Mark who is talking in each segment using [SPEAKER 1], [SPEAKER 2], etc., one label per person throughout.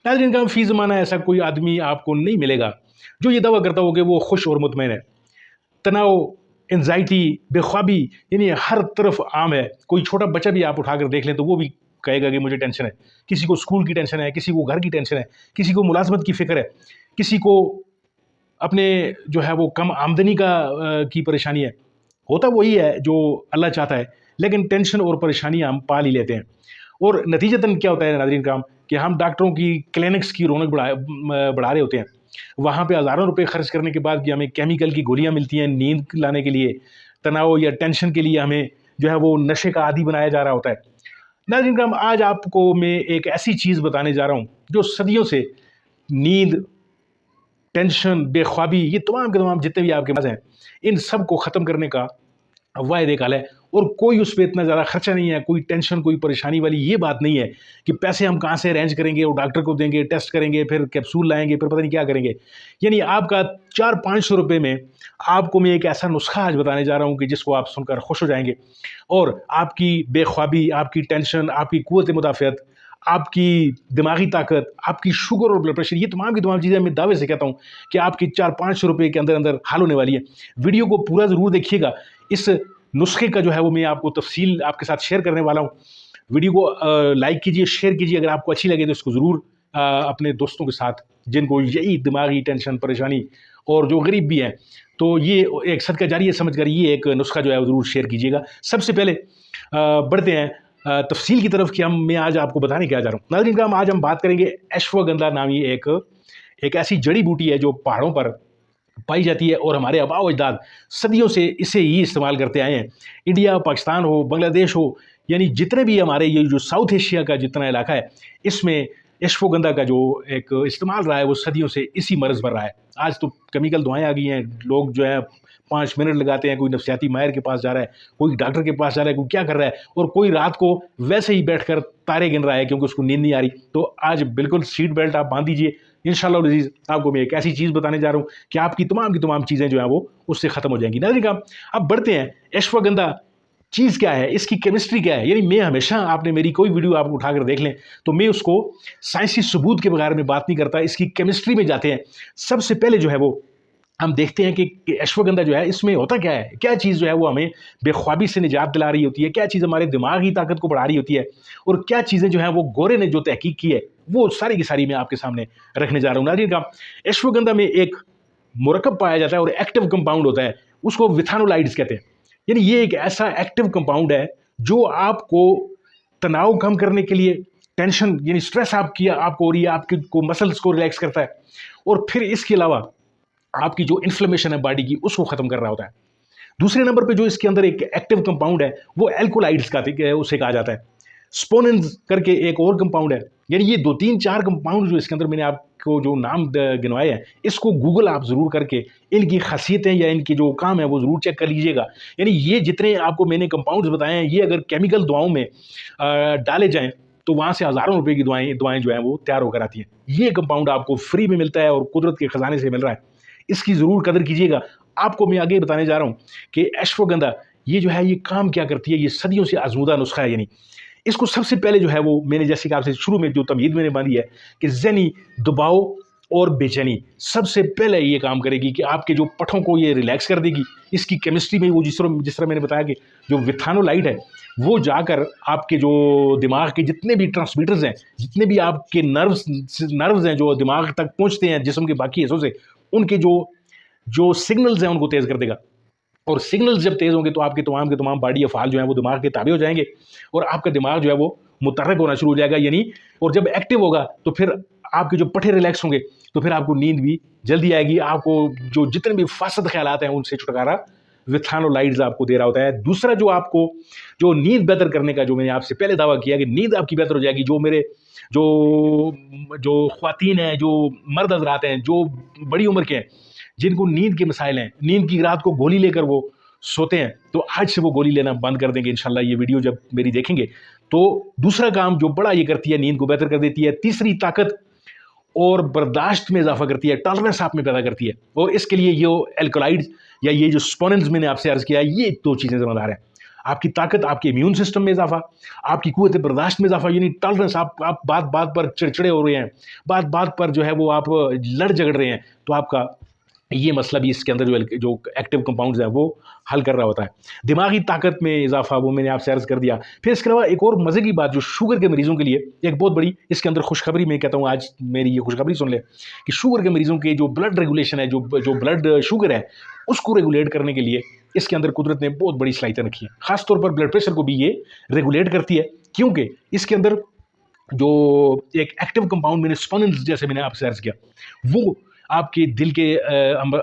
[SPEAKER 1] नाज़रीन का फ़ी ज़माना ऐसा कोई आदमी आपको नहीं मिलेगा जो ये दावा करता हो कि वो खुश और मुतमईन है। तनाव, एंग्ज़ायटी, बेख्वाबी यानी हर तरफ आम है। कोई छोटा बच्चा भी आप उठाकर देख लें तो वो भी कहेगा कि मुझे टेंशन है। किसी को स्कूल की टेंशन है, किसी को घर की टेंशन है, किसी को मुलाज़मत की फ़िक्र है, किसी को अपने जो है वो कम आमदनी की परेशानी है। होता वही है जो अल्लाह चाहता है, लेकिन टेंशन और परेशानियाँ हम पाल ही लेते हैं। और नतीजतन क्या होता है नाज़रीन कराम कि हम डॉक्टरों की क्लिनिक्स की रौनक बढ़ा रहे होते हैं। वहाँ पे हज़ारों रुपए खर्च करने के बाद भी हमें केमिकल की गोलियाँ मिलती हैं नींद लाने के लिए, तनाव या टेंशन के लिए हमें जो है वो नशे का आदी बनाया जा रहा होता है। नाज़रीन कराम आज आपको मैं एक ऐसी चीज़ बताने जा रहा हूँ जो सदियों से नींद, टेंशन, बेख्वाबी ये तमाम के तमाम जितने भी आपके पास हैं, इन सब को ख़त्म करने का वाहिद एक हल है। और कोई उस पे इतना ज़्यादा खर्चा नहीं है, कोई टेंशन, कोई परेशानी वाली ये बात नहीं है कि पैसे हम कहाँ से अरेंज करेंगे और डॉक्टर को देंगे, टेस्ट करेंगे, फिर कैप्सूल लाएँगे, फिर पता नहीं क्या करेंगे। यानी आपका 400-500 रुपए में आपको मैं एक ऐसा नुस्खा आज बताने जा रहा हूँ कि जिसको आप सुनकर खुश हो जाएँगे और आपकी बेख्वाबी, आपकी टेंशन, आपकी कुव्वत मुदाफ़ियत, आपकी दिमागी ताकत, आपकी शुगर और ब्लड प्रेशर ये तमाम की तमाम चीज़ें मैं दावे से कहता हूँ कि आपकी 400-500 रुपए के अंदर-अंदर हल होने वाली है। वीडियो को पूरा ज़रूर देखिएगा। इस नुस्खे का जो है वो मैं आपको तफ़सील आपके साथ शेयर करने वाला हूँ। वीडियो को लाइक कीजिए, शेयर कीजिए। अगर आपको अच्छी लगे तो इसको ज़रूर अपने दोस्तों के साथ जिनको यही दिमागी टेंशन, परेशानी और जो गरीब भी हैं, तो ये एक सदका जारिया समझ कर ये एक नुस्खा जो है वो ज़रूर शेयर कीजिएगा। सबसे पहले बढ़ते हैं तफ़सील की तरफ कि मैं आज आपको बताने क्या जा रहा हूँ। नाज़रीन कराम आज हम बात करेंगे अश्वगंधा नामी एक ऐसी जड़ी बूटी है जो पहाड़ों पर पाई जाती है और हमारे आबाओ अजदाद सदियों से इसे ही इस्तेमाल करते आए हैं। इंडिया, पाकिस्तान हो, बांग्लादेश हो, यानी जितने भी हमारे ये जो साउथ एशिया का जितना इलाका है, इसमें अश्वगंधा का जो एक इस्तेमाल रहा है वो सदियों से इसी मर्ज़ पर रहा है। आज तो केमिकल दवाएँ आ गई हैं, लोग जो है 5 मिनट लगाते हैं, कोई नफ्सियाती माहिर के पास जा रहा है, कोई डॉक्टर के पास जा रहा है, कोई क्या कर रहा है और कोई रात को वैसे ही बैठकर तारे गिन रहा है क्योंकि उसको नींद नहीं आ रही। तो आज बिल्कुल सीट बेल्ट आप बांध दीजिए। इंशाअल्लाह अज़ीज़ आपको मैं एक ऐसी चीज़ बताने जा रहा हूँ कि आपकी तमाम चीज़ें जो हैं वो उससे ख़त्म हो जाएँगी। नाज़रीन कराम अब बढ़ते हैं, अश्वगंधा चीज़ क्या है, इसकी केमिस्ट्री क्या है? यानी मैं हमेशा आपने मेरी कोई वीडियो आप उठाकर देख लें, तो मैं उसको साइंसी सबूत के बगैर में बात नहीं करता, इसकी केमिस्ट्री में जाते हैं। सबसे पहले जो है वो हम देखते हैं कि अश्वगंधा जो है इसमें होता क्या है? क्या चीज़ जो है वो हमें बेख्वाबी से निजात दिला रही होती है? क्या चीज़ हमारे दिमाग की ताकत को बढ़ा रही होती है? और क्या चीज़ें जो हैं वो गोरे ने जो तहकीक की है, वो सारी की सारी मैं आपके सामने रखने जा रहा हूँ। नाज़रीन कराम अश्वगंधा में एक मुरक्कब पाया जाता है और एक्टिव कंपाउंड होता है, उसको विथानोलाइड्स कहते हैं। यानी ये एक ऐसा एक्टिव कंपाउंड है जो आपको तनाव कम करने के लिए, टेंशन यानी स्ट्रेस आपको हो रही है, आपके को मसल्स को रिलैक्स करता है और फिर इसके अलावा आपकी जो इन्फ्लेमेशन है बॉडी की उसको ख़त्म कर रहा होता है। दूसरे नंबर पे जो इसके अंदर एक एक्टिव कंपाउंड है वो एल्कोलाइड्स का उसे कहा जाता है। स्पोनेंस करके एक और कंपाउंड है। यानी ये 2-3-4 कंपाउंड जो इसके अंदर मैंने आपको जो नाम गिनवाए हैं, इसको गूगल आप ज़रूर करके इनकी ख़ासियतें या इनके जो काम है वो ज़रूर चेक कर लीजिएगा। यानी ये जितने आपको मैंने कंपाउंड्स बताए हैं, ये अगर केमिकल दवाओं में डाले जाएँ तो वहाँ से हज़ारों रुपए की दवाएँ जो हैं वो तैयार होकर आती हैं। ये कंपाउंड आपको फ्री में मिलता है और कुदरत के ख़ज़ाने से मिल रहा है। इसकी ज़रूर कदर कीजिएगा। आपको मैं आगे बताने जा रहा हूँ कि अश्वगंधा ये जो है ये काम क्या करती है, ये सदियों से आज़मूदा नुस्खा है। यानी इसको सबसे पहले जो है वो मैंने जैसे कि आपसे शुरू में जो तमहीद मैंने बांधी है कि ज़हनी दबाव और बेचैनी सबसे पहले ये काम करेगी कि आपके जो पठों को ये रिलैक्स कर देगी। इसकी केमिस्ट्री में वो जिस तरह मैंने बताया कि जो विथानोलाइड है वो जाकर आपके जो दिमाग के जितने भी ट्रांसमीटर्स हैं, जितने भी आपके नर्व्स हैं जो दिमाग तक पहुँचते हैं जिस्म के बाकी हिस्सों से, उनके जो सिग्नल्स हैं उनको तेज़ कर देगा। और सिग्नल्स जब तेज़ होंगे तो आपके तमाम के तमाम बॉडी अफ़आल जो हैं वो दिमाग के ताबे हो जाएँगे और आपका दिमाग जो है वो मुतहर्रिक होना शुरू हो जाएगा। यानी और जब एक्टिव होगा तो फिर आपके जो पठे रिलैक्स होंगे तो फिर आपको नींद भी जल्दी आएगी। आपको जो जितने भी फासद ख़यालात हैं उनसे छुटकारा विथानोलाइड्स आपको दे रहा होता है। दूसरा जो आपको जो नींद बेहतर करने का जो मैंने आपसे पहले दावा किया कि नींद आपकी बेहतर हो जाएगी। जो मेरे जो जो ख़वातीन हैं, जो मर्द हज़रात हैं, जो बड़ी उम्र के हैं, जिनको नींद के मसाइल हैं, नींद की रात को गोली लेकर वो सोते हैं, तो आज से वो गोली लेना बंद कर देंगे इंशाल्लाह। ये वीडियो जब मेरी देखेंगे तो दूसरा काम जो बड़ा ये करती है, नींद को बेहतर कर देती है। तीसरी, ताकत और बर्दाश्त में इजाफा करती है, टॉलरेंस आप में पैदा करती है। और इसके लिए ये एल्कोलाइड्स या ये जो स्पोनेंस मैंने आपसे अर्ज़ किया, ये 2 चीज़ें ज़िम्मेदार हैं। आपकी ताकत, आपके इम्यून सिस्टम में इजाफा, आपकी कुव्वत बर्दाश्त में इजाफा, यानी टॉलरेंस, आप बात बात पर चिड़चिड़े हो रहे हैं, बात बात पर जो है वो आप लड़ झगड़ रहे हैं, तो आपका ये मसला भी इसके अंदर जो एक्टिव कंपाउंड्स हैं वो हल कर रहा होता है। दिमागी ताकत में इजाफा, वो मैंने आपसे अर्ज़ कर दिया। फिर इसके अलावा एक और मज़े की बात, जो शुगर के मरीज़ों के लिए एक बहुत बड़ी इसके अंदर खुशखबरी, मैं कहता हूँ आज मेरी ये खुशखबरी सुन ले कि शुगर के मरीज़ों के जो ब्लड रेगुलेशन है, जो ब्लड शुगर है, उसको रेगुलेट करने के लिए इसके अंदर कुदरत ने बहुत बड़ी सलाहियत रखी है। ख़ासतौर पर ब्लड प्रेशर को भी ये रेगुलेट करती है, क्योंकि इसके अंदर जो एक एक्टिव कंपाउंड मैंने स्पॉन्स, जैसे मैंने आपसे अर्ज़ किया, वो आपके दिल के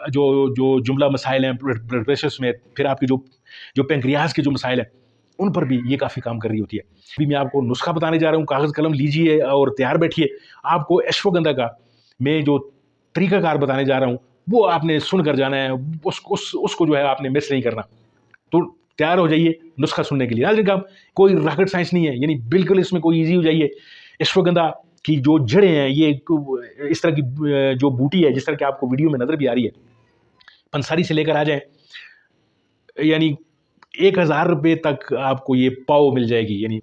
[SPEAKER 1] जो जो जुमला मसाइल हैं ब्लड प्रेशर में, फिर आपके जो पेंक्रियाज के जो मसाइल हैं, उन पर भी ये काफ़ी काम कर रही होती है। अभी मैं आपको नुस्खा बताने जा रहा हूँ, कागज़ कलम लीजिए और तैयार बैठिए। आपको अश्वगंधा का मैं जो तरीक़ाकार बताने जा रहा हूँ, वो आपने सुन कर जाना है, उसको जो है आपने मिस नहीं करना। तो तैयार हो जाइए नुस्खा सुनने के लिए। नाज़रीन काम, कोई रॉकेट साइंस नहीं है, यानी बिल्कुल इसमें कोई ईजी हो जाइए। अश्वगंधा की जो जड़ें हैं, ये इस तरह की जो बूटी है, जिस तरह की आपको वीडियो में नज़र भी आ रही है, पंसारी से लेकर आ जाएँ, यानी 1000 रुपये तक आपको ये पाव मिल जाएगी, यानी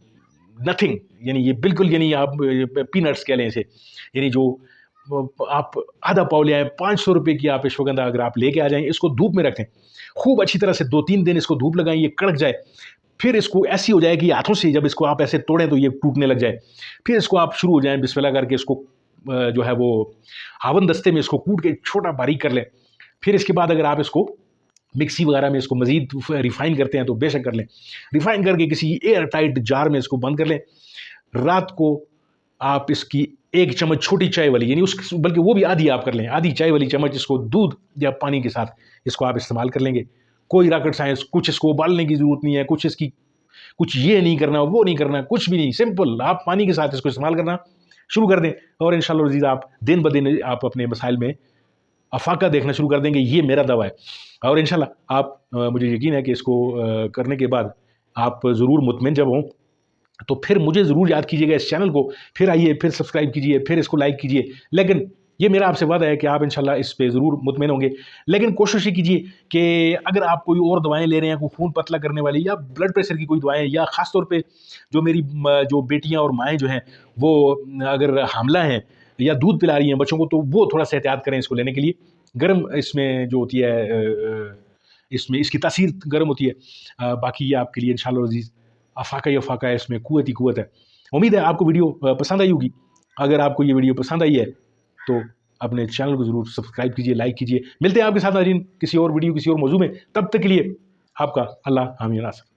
[SPEAKER 1] नथिंग, यानी ये बिल्कुल, यानी आप पीनट्स कह लें इसे, यानी जो आप आधा पाव ले आए, 500 रुपये की आप अश्वगंधा अगर आप लेके आ जाएं, इसको धूप में रखें, खूब अच्छी तरह से 2-3 दिन इसको धूप लगाएं, ये कड़क जाए। फिर इसको ऐसी हो जाए कि हाथों से जब इसको आप ऐसे तोड़ें तो ये टूटने लग जाए। फिर इसको आप शुरू हो जाएं बिस्मिल्लाह करके, इसको जो है वो हावन दस्ते में इसको कूट के छोटा बारीक कर लें। फिर इसके बाद अगर आप इसको मिक्सी वगैरह में इसको मज़ीद रिफ़ाइन करते हैं तो बेशक कर लें। रिफ़ाइन करके किसी एयर टाइट जार में इसको बंद कर लें। रात को आप इसकी 1 चम्मच छोटी चाय वाली, यानी बल्कि वो भी आधी आप कर लें, आधी चाय वाली चम्मच, इसको दूध या पानी के साथ इसको आप इस्तेमाल कर लेंगे। कोई रॉकेट साइंस, कुछ इसको उबालने की ज़रूरत नहीं है, कुछ ये नहीं करना, वो नहीं करना, कुछ भी नहीं, सिंपल आप पानी के साथ इसको इस्तेमाल करना शुरू कर दें और इंशाअल्लाह अज़ीज़ आप दिन ब दिन आप अपने मसाइल में अफाका देखना शुरू कर देंगे। ये मेरा दावा है और इंशाअल्लाह आप मुझे यकीन है कि इसको करने के बाद आप ज़रूर मुतमिन जब हों तो फिर मुझे ज़रूर याद कीजिएगा इस चैनल को, फिर आइए, फिर सब्सक्राइब कीजिए, फिर इसको लाइक कीजिए। लेकिन ये मेरा आपसे वादा है कि आप इंशाल्लाह इस पे ज़रूर मुतमिन होंगे। लेकिन कोशिश ये कीजिए कि अगर आप कोई और दवाएं ले रहे हैं, कोई खून पतला करने वाली या ब्लड प्रेशर की कोई दवाएं, या ख़ास तौर पे जो मेरी जो बेटियां और माएँ जो हैं वो अगर हामला हैं या दूध पिला रही हैं बच्चों को, तो वो थोड़ा सा एहतियात करें इसको लेने के लिए। गर्म इसमें जो होती है इसमें इसकी तासीर गर्म होती है। बाकी ये आपके लिए इंशाअल्लाह अज़ीज़ अफ़ाका ही अफ़ाका है, इसमें कुव्वत ही कुव्वत है। उम्मीद है आपको वीडियो पसंद आई होगी। अगर आपको ये वीडियो पसंद आई है तो अपने चैनल को ज़रूर सब्सक्राइब कीजिए, लाइक कीजिए। मिलते हैं आपके साथ नाज़रीन किसी और वीडियो, किसी और मौजू में। तब तक के लिए आपका अल्लाह हामी नासर।